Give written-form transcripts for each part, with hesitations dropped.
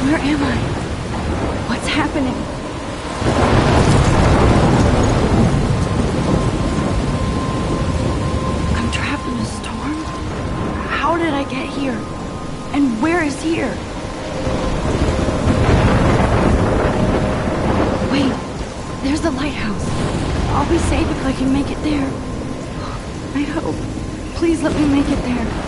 Where am I? What's happening? I'm trapped in a storm? How did I get here? And where is here? Wait, there's the lighthouse. I'll be safe if I can make it there. I hope. Please let me make it there.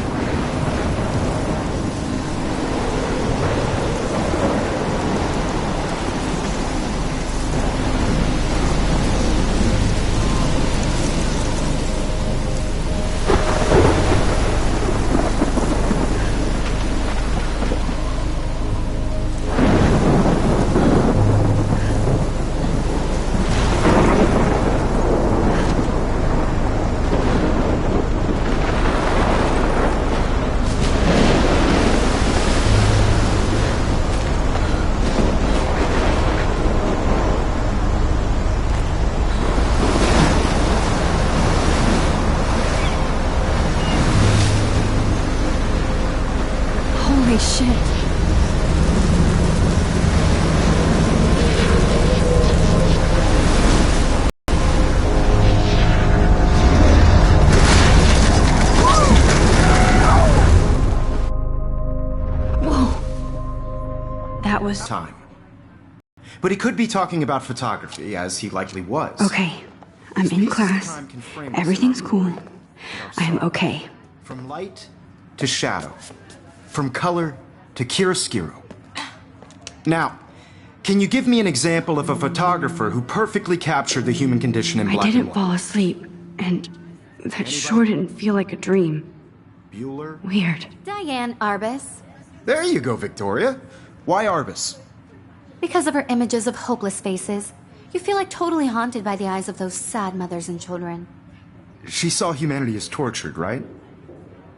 Holy shit. Whoa. That was time. But he could be talking about photography, as he likely was. Okay. I'm in class. Everything's cool. I'm okay. From light to shadow. From color to chiaroscuro. Now, can you give me an example of a photographer who perfectly captured the human condition in black and white? I didn't fall asleep, and that sure didn't feel like a dream. Bueller? Weird. Diane Arbus. There you go, Victoria. Why Arbus? Because of her images of hopeless faces, you feel like totally haunted by the eyes of those sad mothers and children. She saw humanity as tortured, right?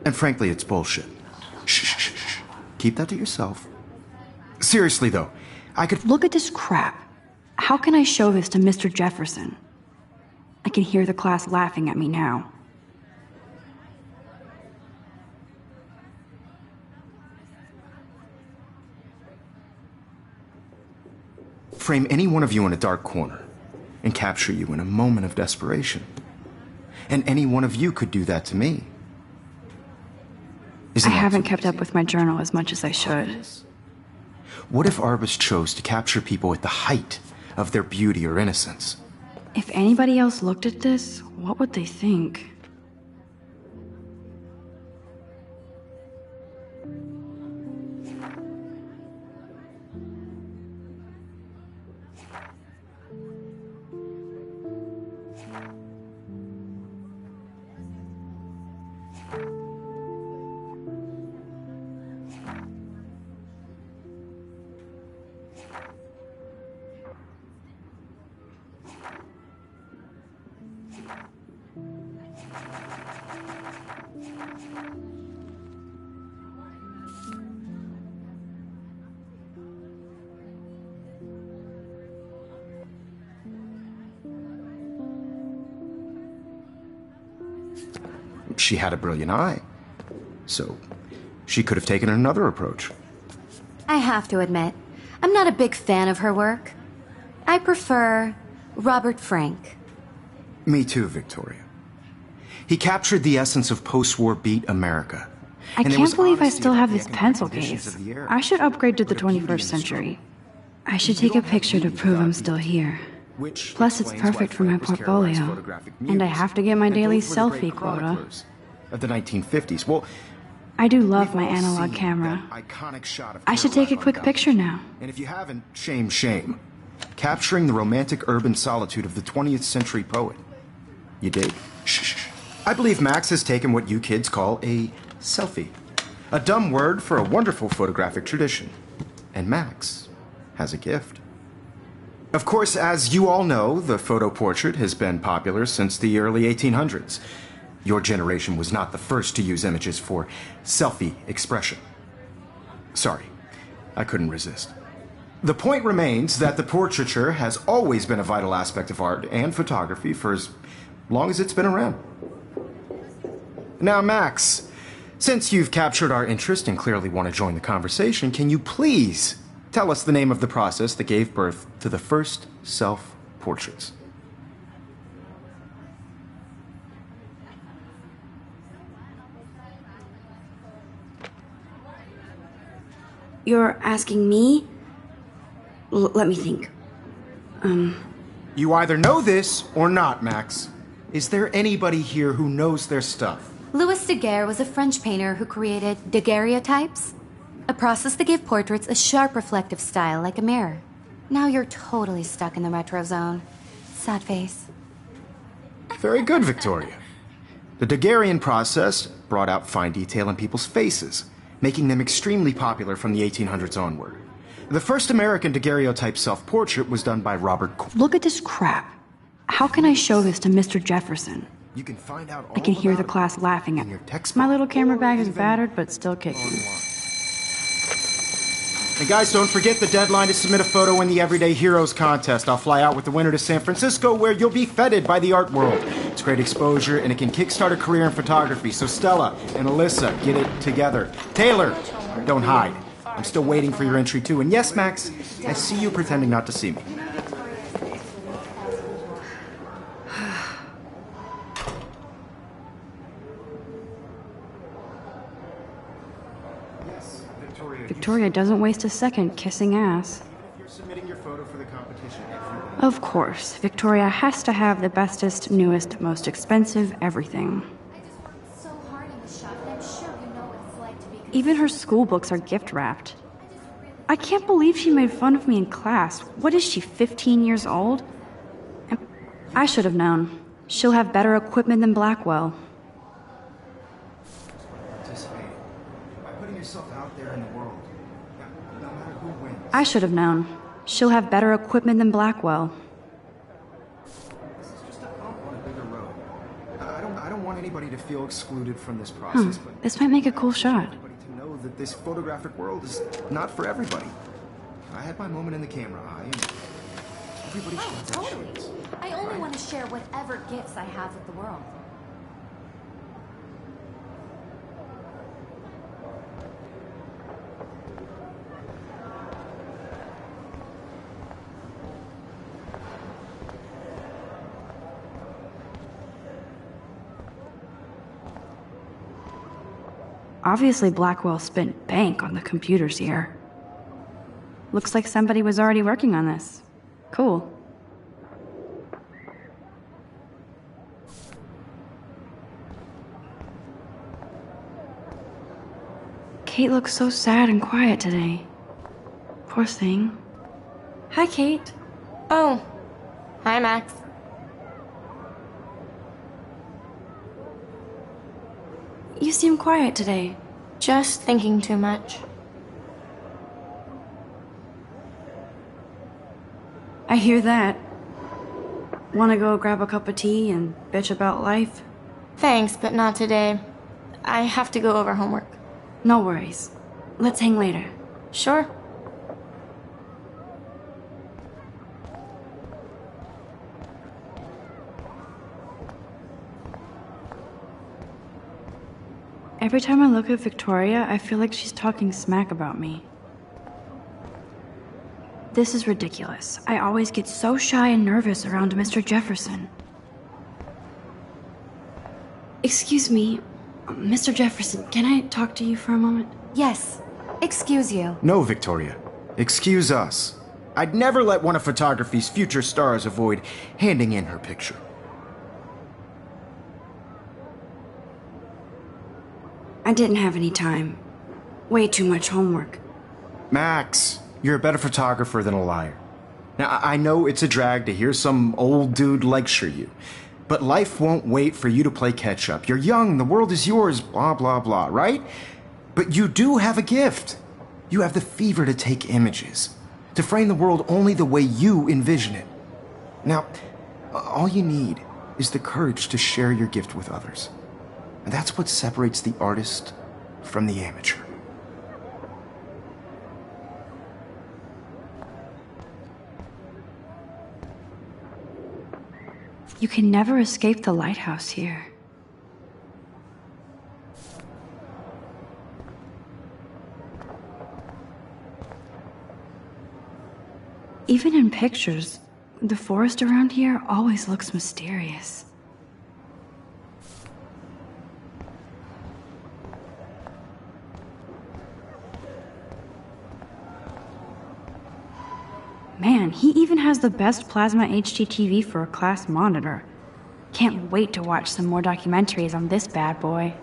And frankly, it's bullshit. Shh, shh, shh, shh. Keep that to yourself. Seriously, though, I could... Look at this crap. How can I show this to Mr. Jefferson? I can hear the class laughing at me now. Frame any one of you in a dark corner and capture you in a moment of desperation. And any one of you could do that to me. I haven't kept up with my journal as much as I should. What if Arbus chose to capture people at the height of their beauty or innocence? If anybody else looked at this, what would they think? She had a brilliant eye, so she could have taken another approach. I have to admit, I'm not a big fan of her work. I prefer Robert Frank. Me too, Victoria. He captured the essence of post-war beat America. I can't believe I still have this pencil case. I should upgrade to the 21st century. I should take a picture to prove I'm still here. Plus, it's perfect for my portfolio. And I have to get my daily selfie quota. Of the 1950s. Well, I do love my analog camera. I should take a quick picture now. And if you haven't, shame, shame. Capturing the romantic urban solitude of the 20th century poet. You dig? Shh. I believe Max has taken what you kids call a selfie. A dumb word for a wonderful photographic tradition. And Max has a gift. Of course, as you all know, the photo portrait has been popular since the early 1800s. Your generation was not the first to use images for selfie expression. Sorry, I couldn't resist. The point remains that the portraiture has always been a vital aspect of art and photography for as long as it's been around. Now, Max, since you've captured our interest and clearly want to join the conversation, can you please Tell us the name of the process that gave birth to the first self-portraits. You're asking me? Let me think. You either know this or not, Max. Is there anybody here who knows their stuff? Louis Daguerre was a French painter who created daguerreotypes, a process that gave portraits a sharp reflective style like a mirror. Now you're totally stuck in the retro zone. Sad face. Very good, Victoria. The Daguerrean process brought out fine detail in people's faces, making them extremely popular from the 1800s onward. The first American daguerreotype self-portrait was done by Robert. Look at this crap. How can I show this to Mr. Jefferson? You can find out all I can hear the about class laughing at in me. your textbook. My little camera bag is Even battered, but still kicking. And guys, don't forget the deadline to submit a photo in the Everyday Heroes contest. I'll fly out with the winner to San Francisco, where you'll be feted by the art world. It's great exposure, and it can kickstart a career in photography. So Stella and Alyssa, get it together. Taylor, don't hide. I'm still waiting for your entry, too. And yes, Max, I see you pretending not to see me. Victoria doesn't waste a second kissing ass. You're submitting your photo for the competition. Of course, Victoria has to have the bestest, newest, most expensive everything. I just worked so hard in the shop, and I'm sure you know what it's like to be... Even her school books are gift wrapped. I can't believe she made fun of me in class. What is she, 15 years old? I should have known. She'll have better equipment than Blackwell. Participating by putting yourself out there in the world, no matter who wins. I should have known. She'll have better equipment than Blackwell. This is just a hump on a bigger road. I don't want anybody to feel excluded from this process, but This might make a cool shot. everybody to know that this photographic world is not for everybody. I had my moment in the camera eye, and everybody should have that Totally. chance. I only want to share whatever gifts I have with the world. Obviously, Blackwell spent bank on the computers here. Looks like somebody was already working on this. Cool. Kate looks so sad and quiet today. Poor thing. Hi, Kate. Oh, hi, Max. You seem quiet today. Just thinking too much. I hear that. Wanna go grab a cup of tea and bitch about life? Thanks, but not today. I have to go over homework. No worries. Let's hang later. Sure. Every time I look at Victoria, I feel like she's talking smack about me. This is ridiculous. I always get so shy and nervous around Mr. Jefferson. Excuse me, Mr. Jefferson, can I talk to you for a moment? Yes. Excuse you. No, Victoria. Excuse us. I'd never let one of photography's future stars avoid handing in her picture. I didn't have any time. Way too much homework. Max, you're a better photographer than a liar. Now, I know it's a drag to hear some old dude lecture you, but life won't wait for you to play catch-up. You're young, the world is yours, blah, blah, blah, right? But you do have a gift. You have the fever to take images, to frame the world only the way you envision it. Now, all you need is the courage to share your gift with others. And that's what separates the artist from the amateur. You can never escape the lighthouse here. Even in pictures, the forest around here always looks mysterious. Man, he even has the best plasma HDTV for a class monitor. Can't wait to watch some more documentaries on this bad boy.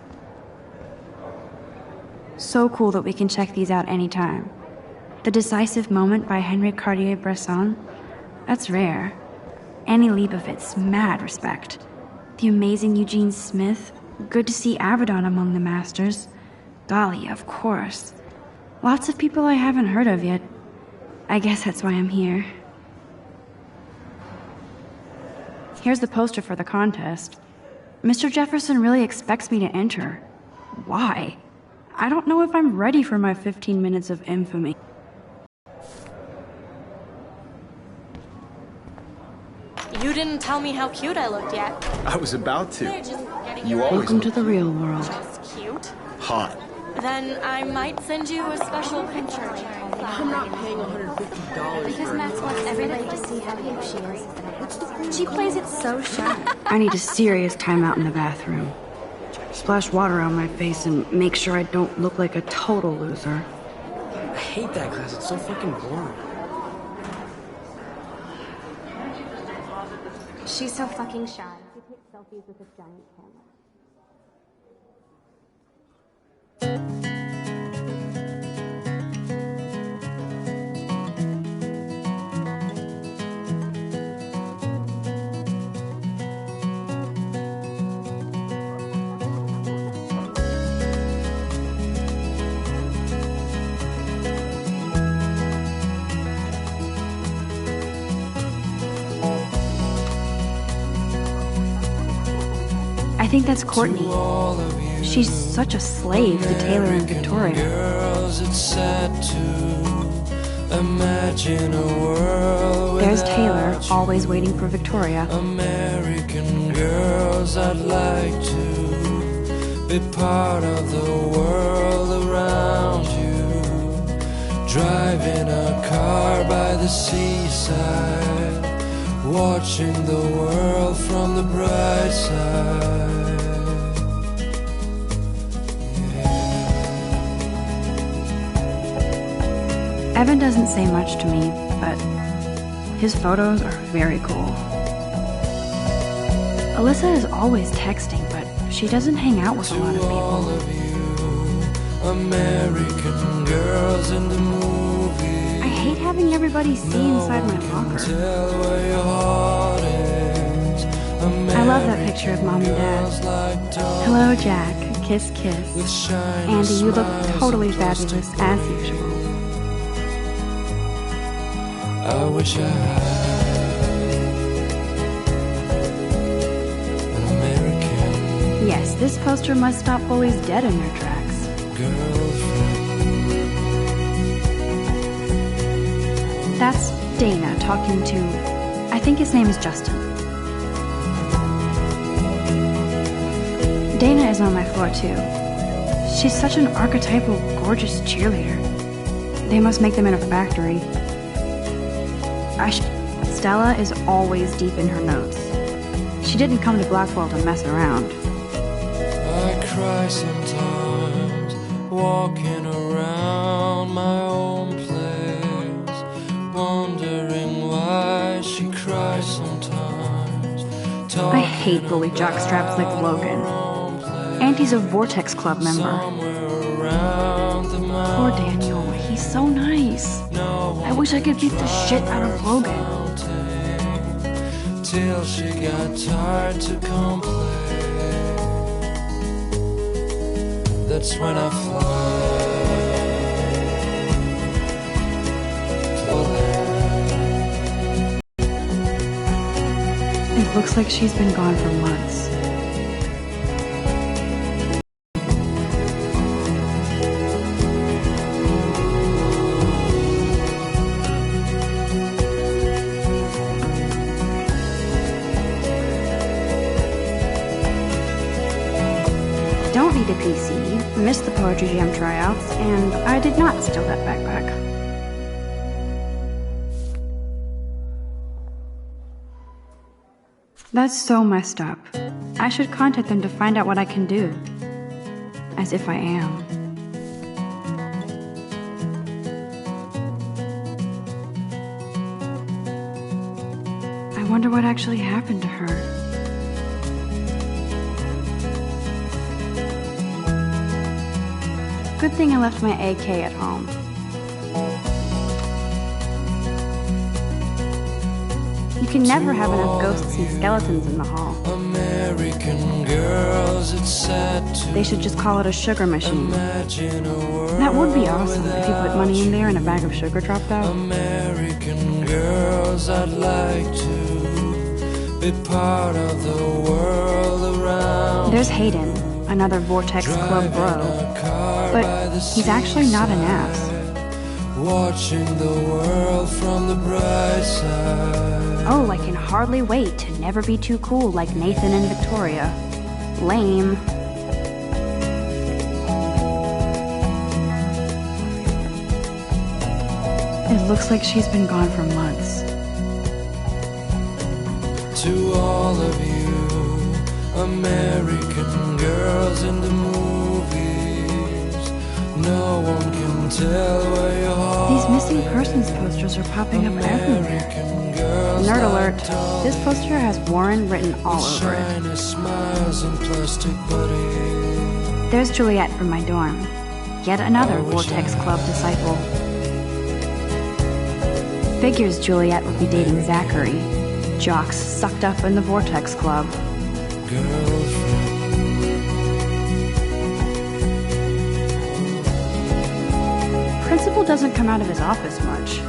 So cool that we can check these out anytime. The Decisive Moment by Henri Cartier-Bresson? That's rare. Annie Leibovitz, mad respect. The amazing Eugene Smith, good to see Abaddon among the masters. Dali, of course. Lots of people I haven't heard of yet. I guess that's why I'm here. Here's the poster for the contest. Mr. Jefferson really expects me to enter. Why? I don't know if I'm ready for my 15 minutes of infamy. You didn't tell me how cute I looked yet. I was about to. You always Welcome to the real world. Just cute. Hot. Then I might send you a special picture. I'm not paying $150 Because Max wants everybody to see how cute she is. She plays it so shy. I need a serious timeout in the bathroom. Splash water on my face and make sure I don't look like a total loser. I hate that class. It's so fucking boring. She's so fucking shy. She takes selfies with a giant camera. I think that's Courtney. She's such a slave to Taylor and Victoria. There's Taylor, always waiting for Victoria. American girls, I'd like to be part of the world around you. Driving a car by the seaside, watching the world from the bright side. Evan doesn't say much to me, but his photos are very cool. Alyssa is always texting, but she doesn't hang out with a lot of people. American girls in the movie. I hate having everybody see inside my locker. I love that picture of Mom and Dad. Hello, Jack. Kiss, kiss. Andy, you look totally fabulous, as usual. I wish I had an American. Yes, this poster must stop bullies dead in their tracks. Girlfriend. That's Dana talking to, I think his name is Justin. Dana is on my floor too. She's such an archetypal, gorgeous cheerleader. They must make them in a factory. Stella is always deep in her notes. She didn't come to Blackwell to mess around. I cry sometimes, walking around my own place, wondering why she cries sometimes. I hate bully jockstraps like Logan. Auntie's a Vortex Club member. Poor Daniel, he's so nice. I wish I could beat the shit out of Logan. Till she got tired to complain. That's when I fly to the land. It looks like she's been gone for months. Don't need a PC, missed the Poetry Jam tryouts, and I did not steal that backpack. That's so messed up. I should contact them to find out what I can do. As if I am. I wonder what actually happened to her. Good thing I left my AK at home. You can never have enough ghosts and skeletons in the hall. American girls, it's sad to They should just call it a sugar machine. imagine a world. That would be awesome if you put money in there and a bag of sugar dropped out. American girls, I'd like to be part of the world around. There's Hayden, another Vortex Club bro. But he's actually not an ass. Watching the world from the bright side. Oh, I can hardly wait to never be too cool like Nathan and Victoria. Lame. It looks like she's been gone for months. To all of you American girls in the movies, no one can tell where your heart. These missing persons posters are popping up everywhere. Nerd alert, this poster has Warren written all over it. Shiny smiles and plastic buddies. There's Juliet from my dorm. Yet another Vortex Club disciple. Figures Juliet would be dating Zachary. Jocks sucked up in the Vortex Club. Principal doesn't come out of his office much.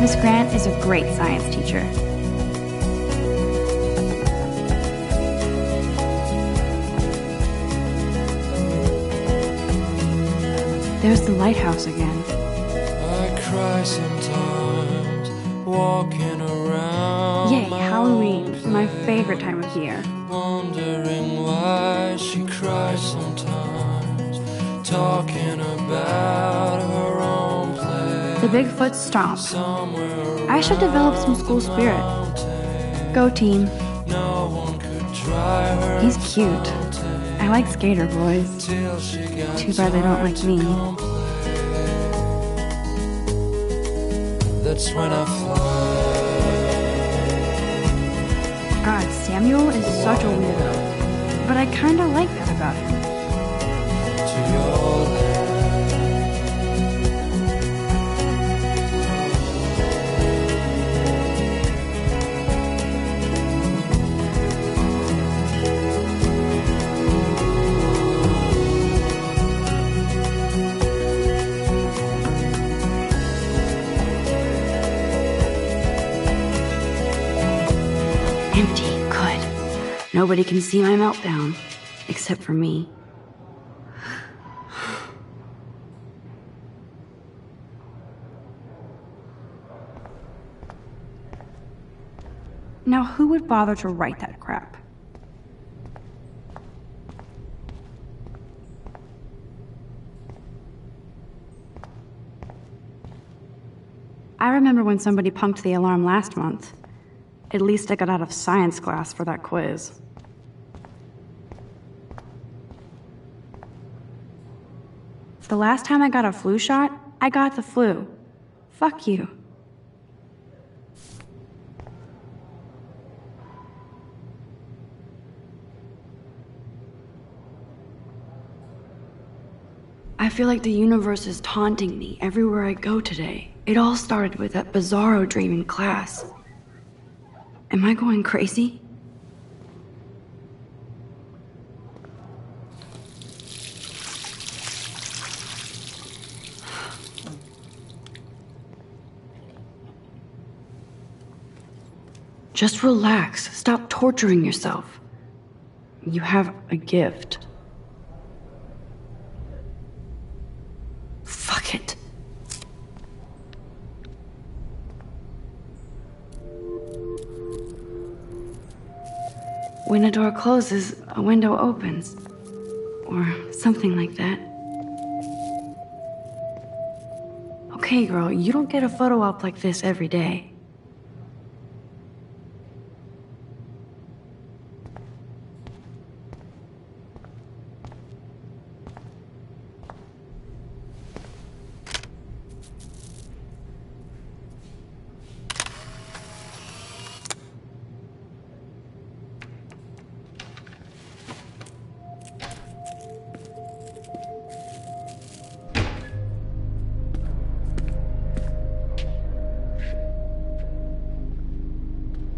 Miss Grant is a great science teacher. There's the lighthouse again. I cry sometimes walking around. Yay, Halloween, my favorite time of year. Wondering why she cries sometimes, talking about her own place. The Bigfoot Stomp. Somewhere I should develop some school spirit. Go team. no one could try her. He's cute. I like skater boys. Till she got Too bad they don't like me. That's when I fly. God, Samuel is such a weirdo. But I kinda like that about him. To your land. Empty, good. Nobody can see my meltdown. Except for me. Now, who would bother to write that crap? I remember when somebody punked the alarm last month. At least I got out of science class for that quiz. The last time I got a flu shot, I got the flu. Fuck you. I feel like the universe is taunting me everywhere I go today. It all started with that bizarro dream in class. Am I going crazy? Just relax. Stop torturing yourself. You have a gift. Fuck it. When a door closes, a window opens. Or something like that. Okay, girl, you don't get a photo op like this every day.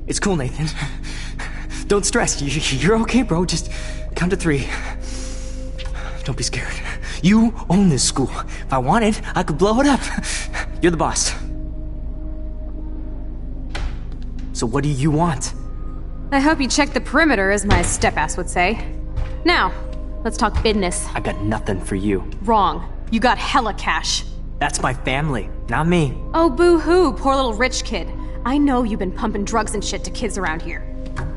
It's cool, Nathan. Don't stress. You're okay, bro. Just count to 3. Don't be scared. You own this school. If I wanted, I could blow it up. You're the boss. So what do you want? I hope you checked the perimeter, as my step-ass would say. Now, let's talk business. I got nothing for you. Wrong. You got hella cash. That's my family, not me. Oh, boo-hoo, poor little rich kid. I know you've been pumping drugs and shit to kids around here.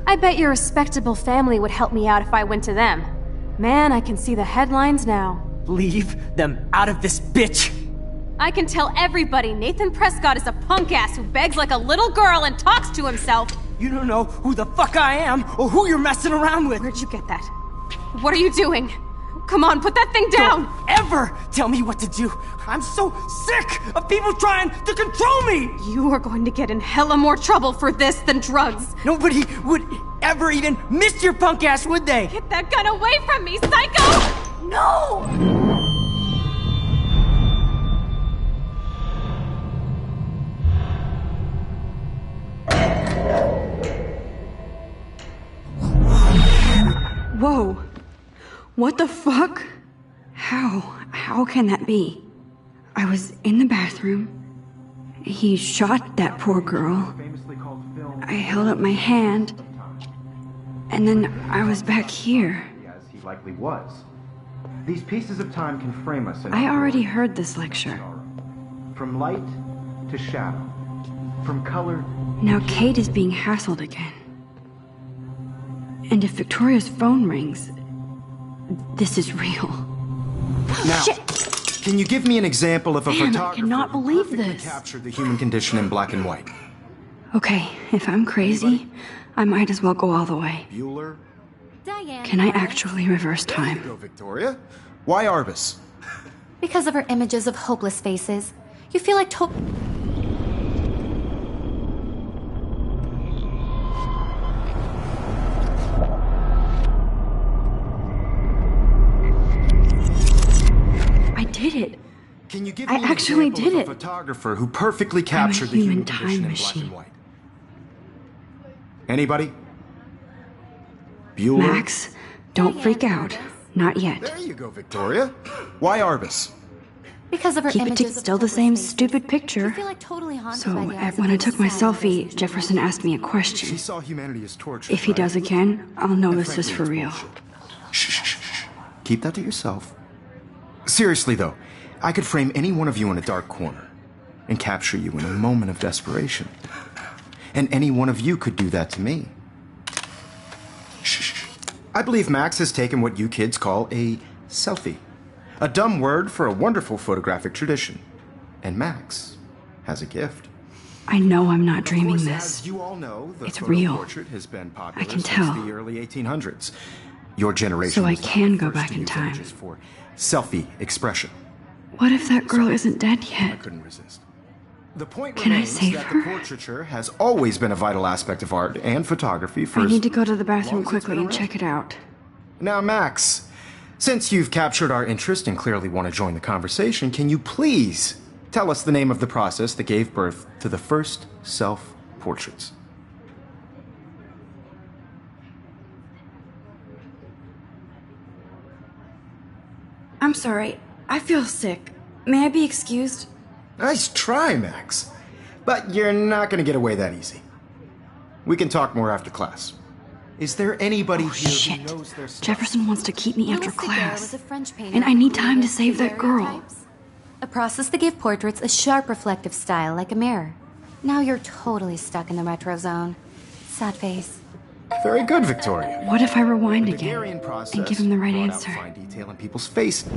I bet your respectable family would help me out if I went to them. Man, I can see the headlines now. Leave them out of this bitch! I can tell everybody Nathan Prescott is a punk ass who begs like a little girl and talks to himself. You don't know who the fuck I am or who you're messing around with. Where'd you get that? What are you doing? Come on, put that thing down! Don't ever tell me what to do! I'm so sick of people trying to control me! You are going to get in hella more trouble for this than drugs. Nobody would ever even miss your punk ass, would they? Get that gun away from me, psycho! No! Whoa. What the fuck? How can that be? I was in the bathroom. He shot that poor girl. I held up my hand. And then I was back here. As he likely was. These pieces of time can frame us in I already heard this lecture. From light to shadow. From color. Now Kate is being hassled again. And if Victoria's phone rings, this is real. Now, Shit. Can you give me an example of a Damn, I photographer cannot who believe perfectly this. captured the human condition in black and white? Okay, if I'm crazy, I might as well go all the way. Bueller? Diane. Can I actually reverse time? Go, Victoria. Why Arbus? Because of her images of hopeless faces, you feel like I did it. Can you give I me an actually example did of a it. photographer who perfectly captured the human human time condition in black machine. and white? Anybody? Bueller? Max, don't freak out. Not yet. There you go, Victoria. Why Arbus? because of her Keep it images to of still the hopeless same faces, stupid you picture. feel like totally haunted So, by the eyes when of I those took my society selfie, Jefferson asked me a She question. saw humanity as torture. If he does again, I'll know this is for real. Shh, shh, shh, shh. Keep that to yourself. Seriously, though, I could frame any one of you in a dark corner and capture you in a moment of desperation. And any one of you could do that to me. Shh, shh, shh. I believe Max has taken what you kids call a selfie. A dumb word for a wonderful photographic tradition. And Max has a gift. I know I'm not Of dreaming course, this. as you all know, the It's photo real. portrait has been popular I can since tell. the early 1800s. Your generation So I was not can the go first back to in use time. images for selfie expression. What if that girl isn't dead I yet? couldn't resist. The point Can I remains save that her? the portraiture has always been a vital aspect of art and photography for I as need to go to the long bathroom as it's quickly been and around. check it out. Now, Max, since you've captured our interest and clearly want to join the conversation, can you please tell us the name of the process that gave birth to the first self-portraits? I'm sorry. I feel sick. May I be excused? Nice try, Max. But you're not going to get away that easy. We can talk more after class. Is there anybody here Shit. who knows their stuff? Jefferson wants to keep me after Louis Daguerre class. was a French painter And I who need time to created save that girl. daguerreotypes, a process that gave portraits a sharp reflective style like a mirror. Now you're totally stuck in the retro zone. Sad face. Very good, Victoria. What if I rewind The again Daguerrean process and give him the right brought out answer? fine detail in people's faces.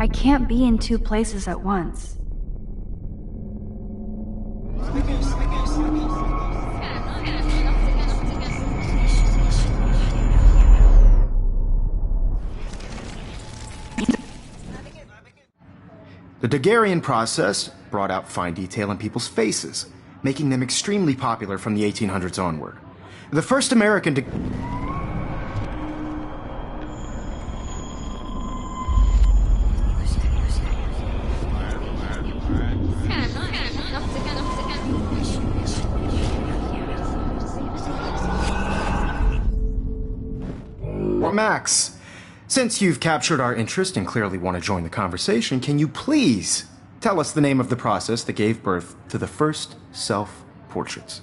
I can't be in two places at once. The Daguerrean process brought out fine detail in people's faces, making them extremely popular from the 1800s onward. The first American Max, since you've captured our interest and clearly want to join the conversation, can you please tell us the name of the process that gave birth to the first self-portraits?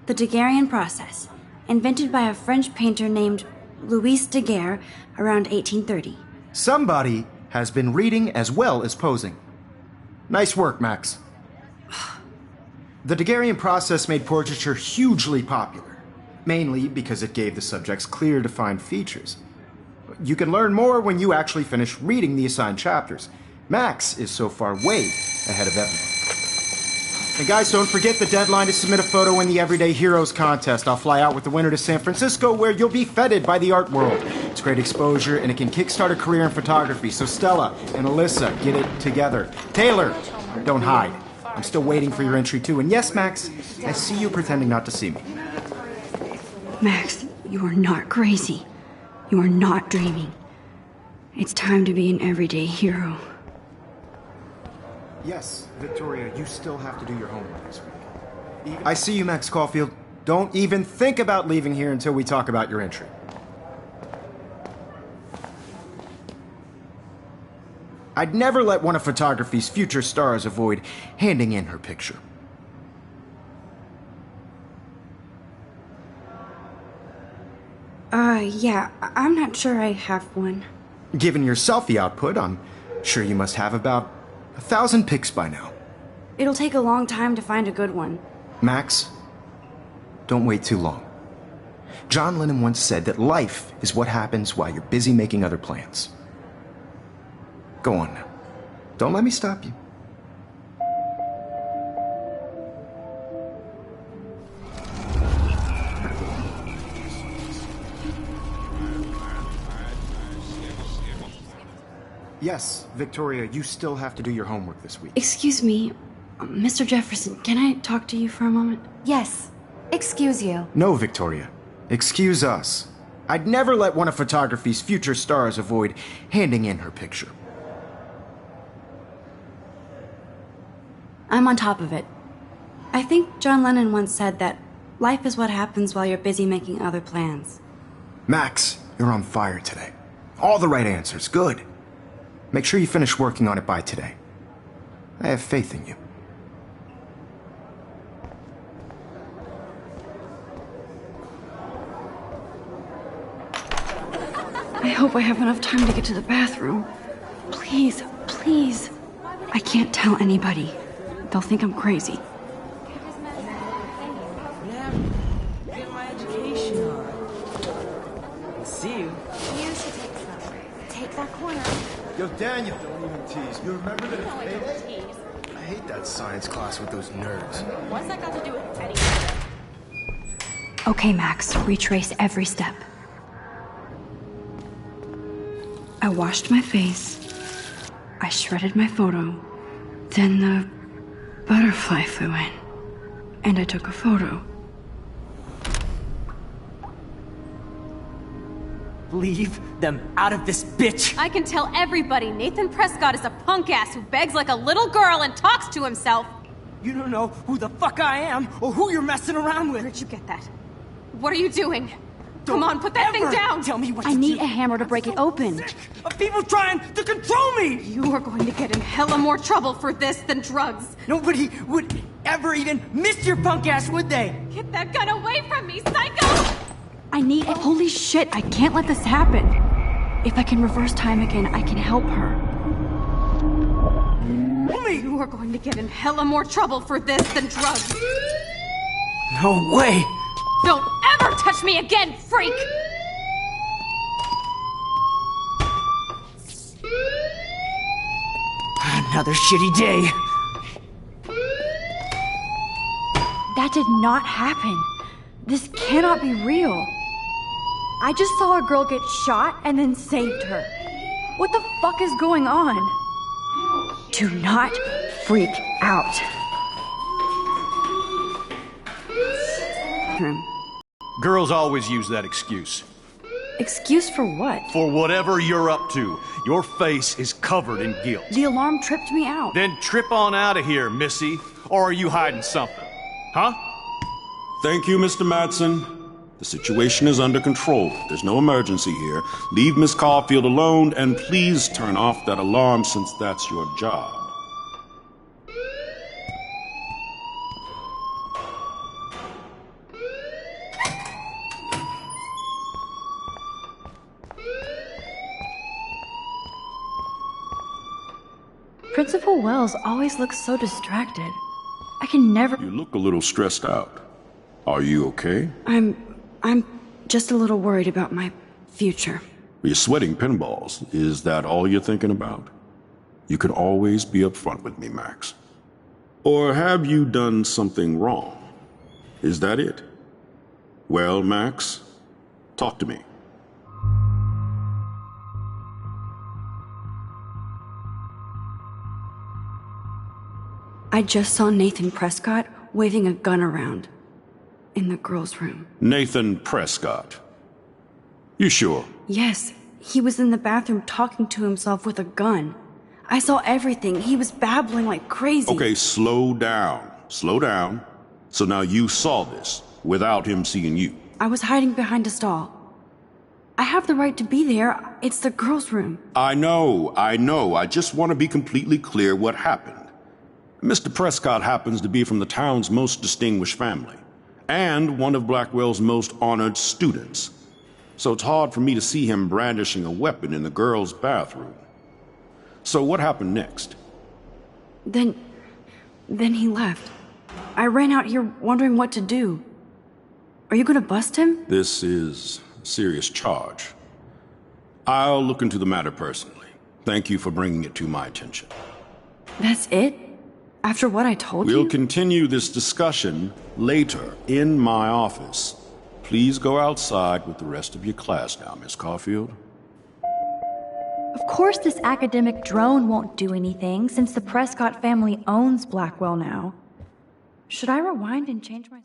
The Daguerrean process, invented by a French painter named Louis Daguerre around 1830. Somebody has been reading as well as posing. Nice work, Max. The Daguerrean process made portraiture hugely popular, mainly because it gave the subjects clear, defined features. You can learn more when you actually finish reading the assigned chapters. Max is so far way ahead of everyone. And guys, don't forget the deadline to submit a photo in the Everyday Heroes contest. I'll fly out with the winner to San Francisco, where you'll be feted by the art world. It's great exposure, and it can kickstart a career in photography. So Stella and Alyssa, get it together. Taylor, don't hide. I'm still waiting for your entry, too. And yes, Max, I see you pretending not to see me. Max, you are not crazy. You are not dreaming. It's time to be an everyday hero. Yes, Victoria, you still have to do your homework this week. I see you, Max Caulfield. Don't even think about leaving here until we talk about your entry. I'd never let one of photography's future stars avoid handing in her picture. Yeah, I'm not sure I have one. Given your selfie output, I'm sure you must have about 1,000 pics by now. It'll take a long time to find a good one. Max, don't wait too long. John Lennon once said that life is what happens while you're busy making other plans. Go on now. Don't let me stop you. Yes, Victoria, you still have to do your homework this week. Excuse me, Mr. Jefferson, can I talk to you for a moment? Yes. Excuse you. No, Victoria. Excuse us. I'd never let one of photography's future stars avoid handing in her picture. I'm on top of it. I think John Lennon once said that life is what happens while you're busy making other plans. Max, you're on fire today. All the right answers. Good. Make sure you finish working on it by today. I have faith in you. I hope I have enough time to get to the bathroom. Please, please. I can't tell anybody. They'll think I'm crazy. Get my education on. See you. You should take some. Take that corner. Yo, Daniel, don't even tease. You remember that it's payday? I hate that science class with those nerds. What's that got to do with anything? Okay, Max, retrace every step. I washed my face. I shredded my photo. Then the butterfly flew in. And I took a photo. Leave them out of this bitch! I can tell everybody Nathan Prescott is a punk ass who begs like a little girl and talks to himself. You don't know who the fuck I am or who you're messing around with. Where'd you get that? What are you doing? Come on, put that thing down! Tell me what I to need do. a hammer to break it open. Of people trying to control me! You are going to get in hella more trouble for this than drugs. Nobody would ever even miss your punk ass, would they? Get that gun away from me, psycho! I need... Holy shit, I can't let this happen. If I can reverse time again, I can help her. You are going to get in hella more trouble for this than drugs. No way! Don't ever touch me again, freak! Another shitty day. That did not happen. This cannot be real. I just saw a girl get shot and then saved her. What the fuck is going on? Do not freak out. Girls always use that excuse. Excuse for what? For whatever you're up to. Your face is covered in guilt. The alarm tripped me out. Then trip on out of here, Missy. Or are you hiding something? Huh? Thank you, Mr. Madsen. The situation is under control. There's no emergency here. Leave Miss Caulfield alone, and please turn off that alarm since that's your job. Principal Wells always looks so distracted. I can never... You look a little stressed out. Are you okay? I'm just a little worried about my future. You're sweating pinballs. Is that all you're thinking about? You can always be upfront with me, Max. Or have you done something wrong? Is that it? Well, Max, talk to me. I just saw Nathan Prescott waving a gun around in the girls' room. Nathan Prescott. You sure? Yes, he was in the bathroom talking to himself with a gun. I saw everything. He was babbling like crazy. Okay, slow down. Slow down. So now you saw this without him seeing you. I was hiding behind a stall. I have the right to be there. It's the girls' room. I know. I just want to be completely clear what happened. Mr. Prescott happens to be from the town's most distinguished family, and one of Blackwell's most honored students. So it's hard for me to see him brandishing a weapon in the girls' bathroom. So what happened next? Then he left. I ran out here wondering what to do. Are you gonna bust him? This is a serious charge. I'll look into the matter personally. Thank you for bringing it to my attention. That's it? After what I told you? We'll continue this discussion later in my office. Please go outside with the rest of your class now, Miss Caulfield. Of course this academic drone won't do anything, since the Prescott family owns Blackwell now. Should I rewind and change my...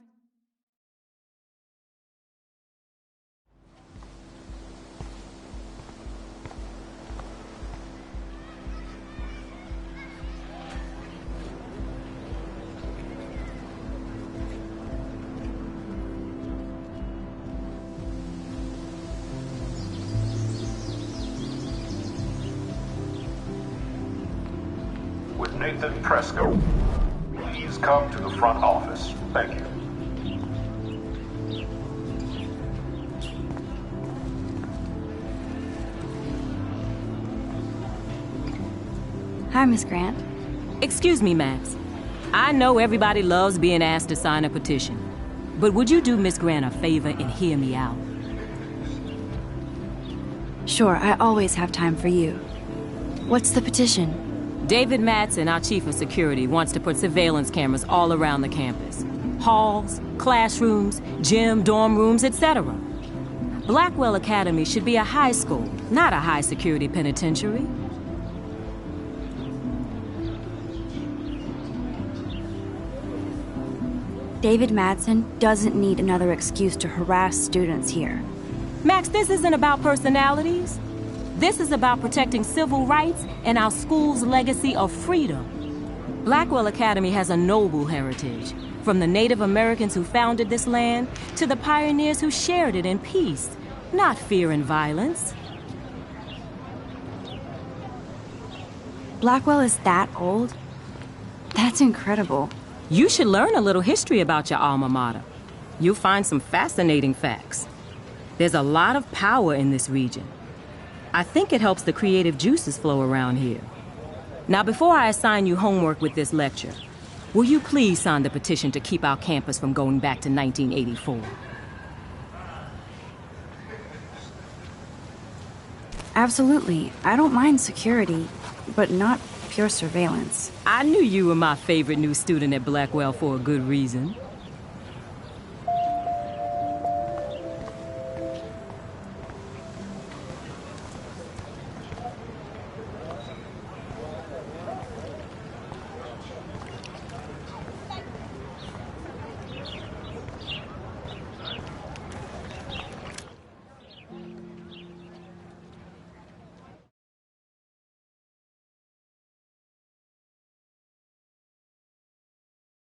With Nathan Prescott. Please come to the front office. Thank you. Hi, Miss Grant. Excuse me, Max. I know everybody loves being asked to sign a petition, but would you do Miss Grant a favor and hear me out? Sure, I always have time for you. What's the petition? David Madsen, our chief of security, wants to put surveillance cameras all around the campus. Halls, classrooms, gym, dorm rooms, etc. Blackwell Academy should be a high school, not a high-security penitentiary. David Madsen doesn't need another excuse to harass students here. Max, this isn't about personalities. This is about protecting civil rights and our school's legacy of freedom. Blackwell Academy has a noble heritage. From the Native Americans who founded this land to the pioneers who shared it in peace, not fear and violence. Blackwell is that old? That's incredible. You should learn a little history about your alma mater. You'll find some fascinating facts. There's a lot of power in this region. I think it helps the creative juices flow around here. Now, before I assign you homework with this lecture, will you please sign the petition to keep our campus from going back to 1984? Absolutely. I don't mind security, but not pure surveillance. I knew you were my favorite new student at Blackwell for a good reason.